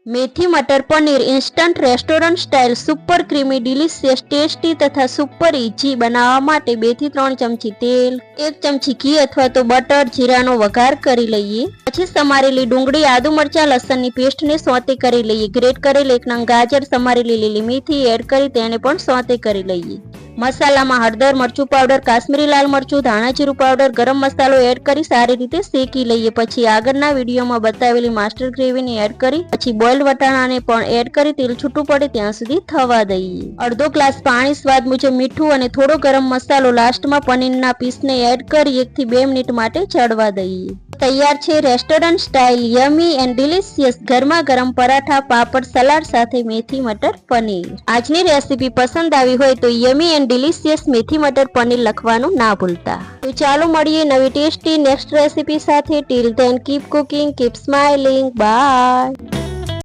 मेथी मटर paneer instant restaurant style super creamy delicious tasty तथा super easy बनावा माटे 2 થી 3 चमची तेल, 1 चमची घी अथवा तो बटर जीरानो वघार करी लईए। पछी समारेली डુંગળી आदू मरचा लसणनी पेस्ट ने सोते करी लईए। ग्रेट करेल 1 नंग गाजर, समारेली લીલી मेथी एड करी तेने पण सोते करी लईए। मसालामां हळदर, मरचुं पाउडर, काश्मीरी लाल मरचुं, धाणा जीरुं पाउडर, गरम मसालो एड करी सारी रीते शेकी लईए। पछी आगळना विडियोमां बतावेली मास्टर ग्रेवीने एड करी पछी बोइल वटाणाने पण एड करी तेल छूटुं पड़े त्यां सुधी थवा दईए। अर्धो ग्लास पाणी, स्वाद मुजब मीठुं अने थोड़ो गरम मसालो लास्टमां पनीરના पीसने एड करी 1 થી 2 मिनिट माटे चढ़वा दईए। तैयार छे restaurant style yummy and delicious गरमा गरम पराठा, पापड़, सलाड साथे मेथी मटर पनीर। આજની રેસીપી પસંદ આવી હોય તો यमी एंड डिलीशियस मेथी मटर पनीर લખવાનું ના ભૂલતા। તો ચાલો મળીએ નવી ટેસ્ટી નેક્સ્ટ રેસીપી સાથે। Till then keep cooking, keep smiling, by.